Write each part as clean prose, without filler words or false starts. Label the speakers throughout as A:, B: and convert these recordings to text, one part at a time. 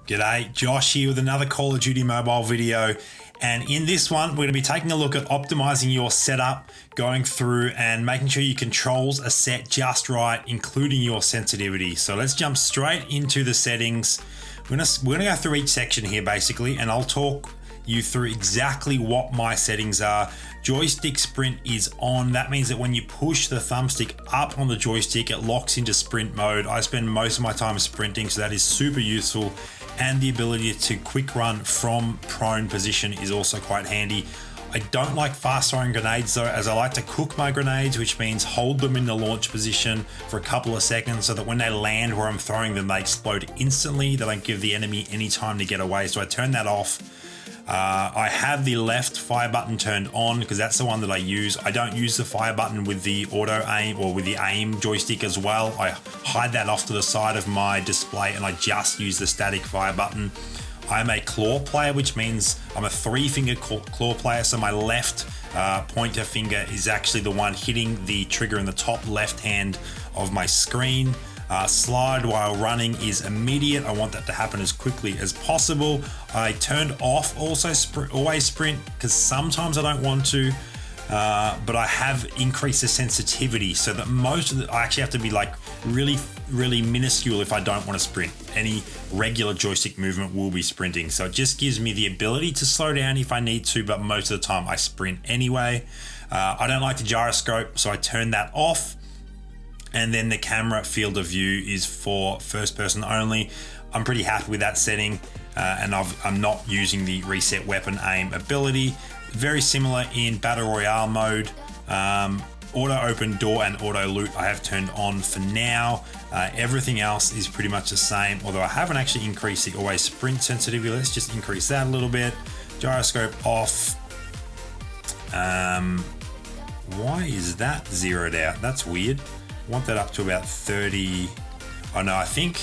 A: G'day, Josh here with another Call of Duty mobile video. And in this one, we're going to be taking a look at optimizing your setup, going through and making sure your controls are set just right, including your sensitivity. So let's jump straight into the settings. We're going to go through each section here basically, and I'll talk you through exactly what my settings are. Joystick sprint is on. That means that when you push the thumbstick up on the joystick, it locks into sprint mode. I spend most of my time sprinting, so that is super useful. And the ability to quick run from prone position is also quite handy. I don't like fast throwing grenades though, as I like to cook my grenades, which means hold them in the launch position for a couple of seconds so that when they land where I'm throwing them, they explode instantly. They don't give the enemy any time to get away. So I turn that off. I have the left fire button turned on because that's the one that I use. I don't use the fire button with the auto aim or with the aim joystick as well. I hide that off to the side of my display and I just use the static fire button. I'm a claw player, which means I'm a 3-finger claw player. So my left pointer finger is actually the one hitting the trigger in the top left hand of my screen. Slide while running is immediate. I want that to happen as quickly as possible. I turned off also always sprint because sometimes I don't want to, but I have increased the sensitivity so that most of I actually have to be like really minuscule if I don't want to sprint. Any regular joystick movement will be sprinting. So it just gives me the ability to slow down if I need to, but most of the time I sprint anyway. I don't like the gyroscope, so I turn that off. And then the camera field of view is for first person only. I'm pretty happy with that setting, and I'm not using the reset weapon aim ability. Very similar in Battle Royale mode. Auto open door and auto loot I have turned on for now. Everything else is pretty much the same, although I haven't actually increased the always sprint sensitivity. Let's just increase that a little bit. Gyroscope off. Why is that zeroed out? That's weird. I want that up to about 30. Oh no, I think,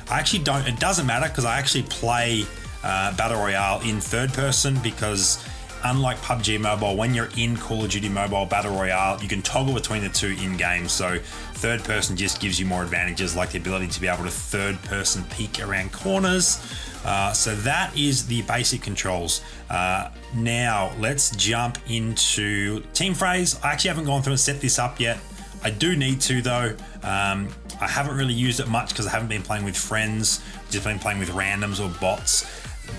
A: I actually don't, it doesn't matter because I actually play Battle Royale in third person because unlike PUBG Mobile, when you're in Call of Duty Mobile Battle Royale, you can toggle between the two in game. So third person just gives you more advantages like the ability to be able to third person peek around corners. So that is the basic controls. Now let's jump into team phrase. I actually haven't gone through and set this up yet. I do need to though. I haven't really used it much because I haven't been playing with friends, just been playing with randoms or bots,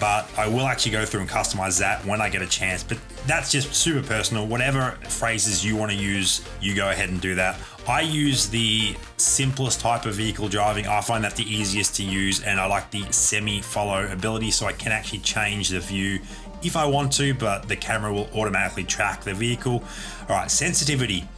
A: but I will actually go through and customize that when I get a chance. But that's just super personal. Whatever phrases you want to use, you go ahead and do that. I use the simplest type of vehicle driving. I find that the easiest to use, and I like the semi-follow ability, so I can actually change the view if I want to, but the camera will automatically track the vehicle. All right, sensitivity.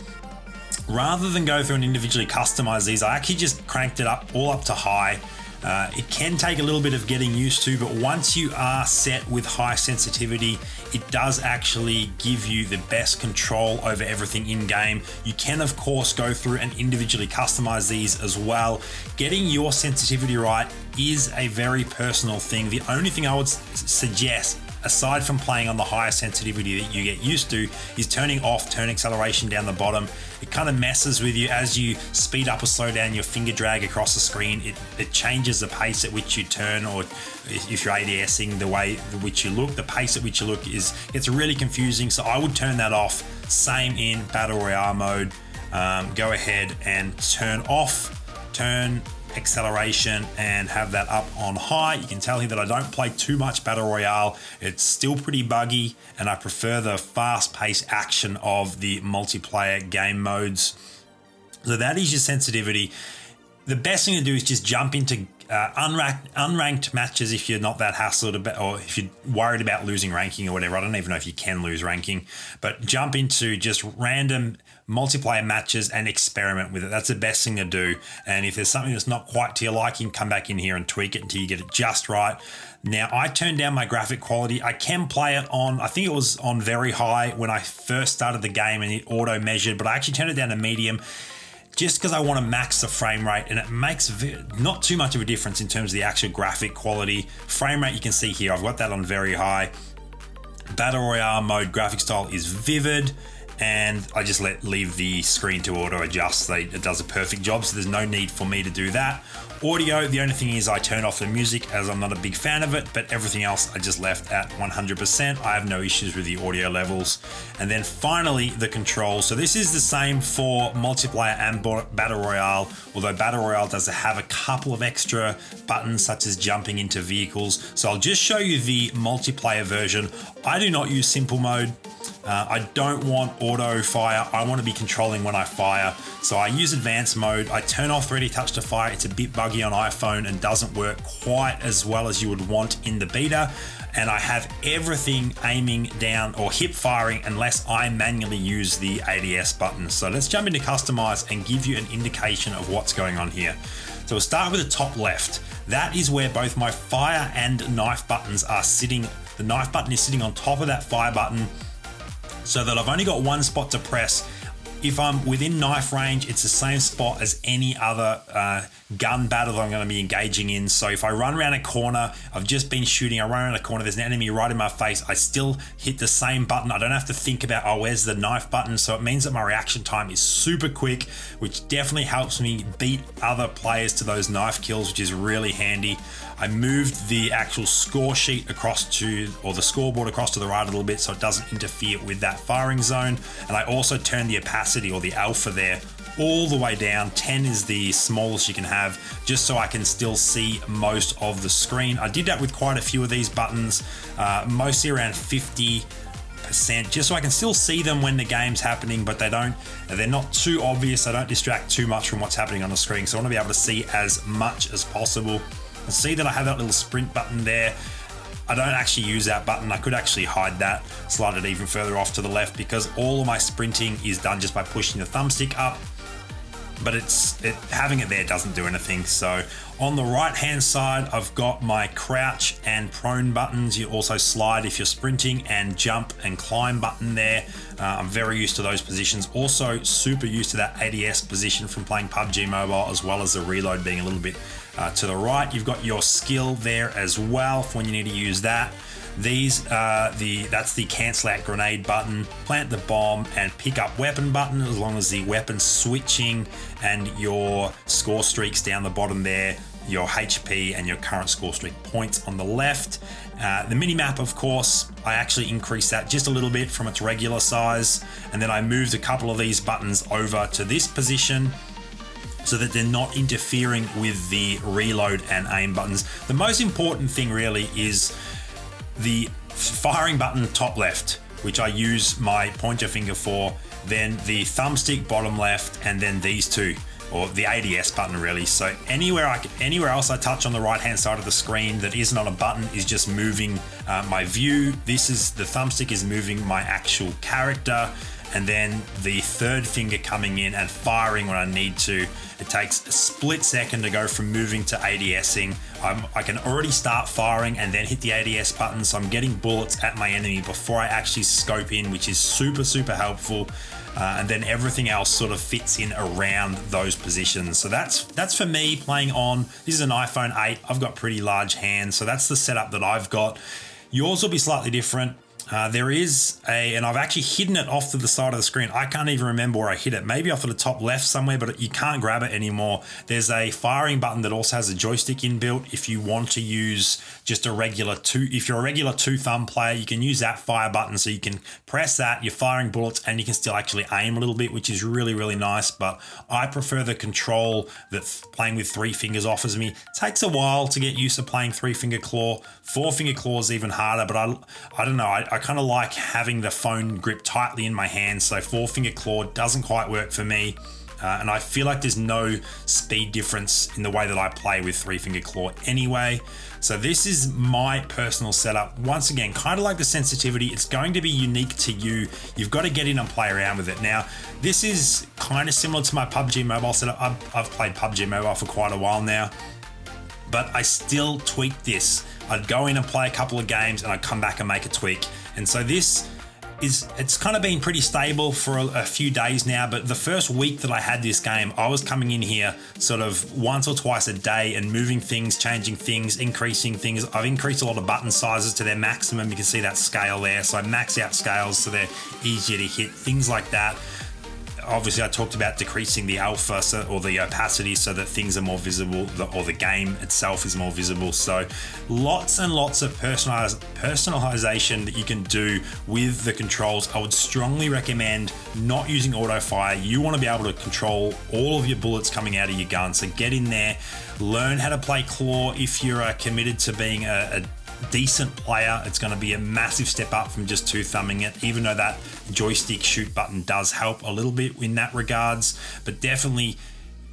A: Rather than go through and individually customize these, I actually just cranked it up all up to high. It can take a little bit of getting used to, but once you are set with high sensitivity, it does actually give you the best control over everything in game. You can of course go through and individually customize these as well. Getting your sensitivity right is a very personal thing. The only thing I would suggest, aside from playing on the higher sensitivity that you get used to, is turning off turn acceleration down the bottom. It kind of messes with you as you speed up or slow down your finger drag across the screen. It changes the pace at which you turn, or if you're ADSing the way at which you look, the pace at which you look gets really confusing. So I would turn that off. Same in Battle Royale mode. Go ahead and turn off turn acceleration and have that up on high. You can tell here that I don't play too much Battle Royale. It's still pretty buggy, and I prefer the fast-paced action of the multiplayer game modes. So that is your sensitivity. The best thing to do is just jump into unranked matches if you're not that hassled about, or if you're worried about losing ranking or whatever. I don't even know if you can lose ranking, but jump into just random multiplayer matches and experiment with it. That's the best thing to do. And if there's something that's not quite to your liking, come back in here and tweak it until you get it just right. Now, I turned down my graphic quality. I can play it on, I think it was on very high when I first started the game and it auto measured, but I actually turned it down to medium just because I want to max the frame rate, and it makes not too much of a difference in terms of the actual graphic quality. Frame rate, you can see here, I've got that on very high. Battle Royale mode graphic style is vivid, and I just leave the screen to auto adjust. It does a perfect job, so there's no need for me to do that. Audio, the only thing is I turn off the music as I'm not a big fan of it, but everything else I just left at 100%. I have no issues with the audio levels. And then finally, the controls. So this is the same for multiplayer and Battle Royale, although Battle Royale does have a couple of extra buttons such as jumping into vehicles. So I'll just show you the multiplayer version. I do not use simple mode. I don't want auto fire. I want to be controlling when I fire. So I use advanced mode. I turn off ready touch to fire. It's a bit buggy on iPhone and doesn't work quite as well as you would want in the beta. And I have everything aiming down or hip firing unless I manually use the ADS button. So let's jump into customize and give you an indication of what's going on here. So we'll start with the top left. That is where both my fire and knife buttons are sitting. The knife button is sitting on top of that fire button, so that I've only got one spot to press. If I'm within knife range, it's the same spot as any other gun battle that I'm going to be engaging in. So if I run around a corner, I've just been shooting, I run around a corner, there's an enemy right in my face, I still hit the same button. I don't have to think about, oh, where's the knife button? So it means that my reaction time is super quick, which definitely helps me beat other players to those knife kills, which is really handy. I moved the actual score sheet across to, or the scoreboard across to the right a little bit so it doesn't interfere with that firing zone. And I also turned the opacity or the alpha there all the way down. 10 is the smallest you can have, just so I can still see most of the screen. I did that with quite a few of these buttons, mostly around 50%, just so I can still see them when the game's happening, but they're not too obvious. They don't distract too much from what's happening on the screen. So I want to be able to see as much as possible. And see that I have that little sprint button there. I don't actually use that button. I could actually hide that, slide it even further off to the left, because all of my sprinting is done just by pushing the thumbstick up. But having it there doesn't do anything. So on the right hand side, I've got my crouch and prone buttons. You also slide if you're sprinting, and jump and climb button there. I'm very used to those positions. Also super used to that ADS position from playing PUBG Mobile, as well as the reload being a little bit to the right. You've got your skill there as well for when you need to use that. That's the cancel out grenade button, plant the bomb, and pick up weapon button, as long as the weapon switching and your score streaks down the bottom there, your HP and your current score streak points on the left. The mini map, of course, I actually increased that just a little bit from its regular size, and then I moved a couple of these buttons over to this position so that they're not interfering with the reload and aim buttons. The most important thing really is the firing button top left, which I use my pointer finger for, then the thumbstick bottom left, and then these two, or the ADS button really. So anywhere else I touch on the right hand side of the screen that isn't on a button is just moving my view. The thumbstick is moving my actual character, and then the third finger coming in and firing when I need to. It takes a split second to go from moving to ADSing. I can already start firing and then hit the ADS button, so I'm getting bullets at my enemy before I actually scope in, which is super, super helpful. And then everything else sort of fits in around those positions. So that's for me playing on. This is an iPhone 8. I've got pretty large hands, so that's the setup that I've got. Yours will be slightly different. There is and I've actually hidden it off to the side of the screen. I can't even remember where I hit it. Maybe off to the top left somewhere, but you can't grab it anymore. There's a firing button that also has a joystick inbuilt. If you want to use just if you're a regular 2-thumb player, you can use that fire button. So you can press that, you're firing bullets, and you can still actually aim a little bit, which is really, really nice. But I prefer the control that playing with 3 fingers offers me. It takes a while to get used to playing 3-finger claw. 4-finger claw is even harder, but I don't know. I kind of like having the phone grip tightly in my hand, so 4-finger claw doesn't quite work for me. And I feel like there's no speed difference in the way that I play with 3-finger claw anyway. So this is my personal setup. Once again, kind of like the sensitivity, it's going to be unique to you. You've got to get in and play around with it. Now, this is kind of similar to my PUBG Mobile setup. I've played PUBG Mobile for quite a while now, but I still tweak this. I'd go in and play a couple of games and I'd come back and make a tweak. And so this it's kind of been pretty stable for a few days now, but the first week that I had this game, I was coming in here sort of once or twice a day and moving things, changing things, increasing things. I've increased a lot of button sizes to their maximum. You can see that scale there. So I max out scales so they're easier to hit, things like that. Obviously, I talked about decreasing the alpha or the opacity so that things are more visible, or the game itself is more visible. So lots and lots of personalization that you can do with the controls. I would strongly recommend not using auto fire. You want to be able to control all of your bullets coming out of your gun. So get in there, learn how to play claw. If you're committed to being a decent player, it's going to be a massive step up from just two thumbing it, even though that joystick shoot button does help a little bit in that regards. But definitely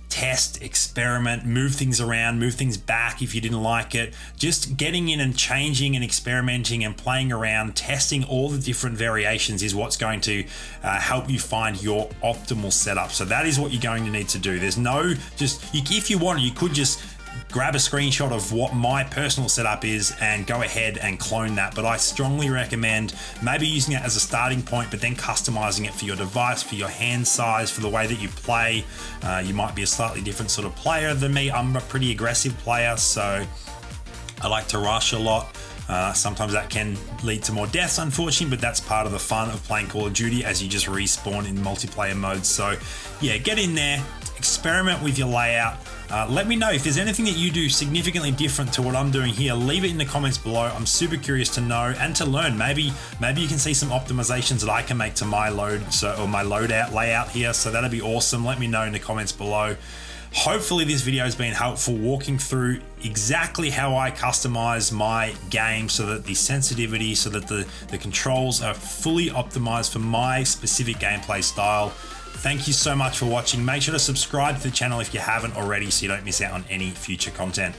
A: test, experiment, move things around, move things back if you didn't like it. Just getting in and changing and experimenting and playing around, testing all the different variations is what's going to help you find your optimal setup. So that is what you're going to need to do. There's no if you want, you could just grab a screenshot of what my personal setup is and go ahead and clone that. But I strongly recommend maybe using it as a starting point, but then customizing it for your device, for your hand size, for the way that you play. You might be a slightly different sort of player than me. I'm a pretty aggressive player, so I like to rush a lot. Sometimes that can lead to more deaths, unfortunately, but that's part of the fun of playing Call of Duty as you just respawn in multiplayer mode. So yeah, get in there, experiment with your layout. Let me know if there's anything that you do significantly different to what I'm doing here. Leave it in the comments below. I'm super curious to know and to learn. Maybe you can see some optimizations that I can make to my load, or my loadout layout here. So that'd be awesome. Let me know in the comments below. Hopefully this video has been helpful, walking through exactly how I customize my game so that the sensitivity, so that the controls are fully optimized for my specific gameplay style. Thank you so much for watching. Make sure to subscribe to the channel if you haven't already so you don't miss out on any future content.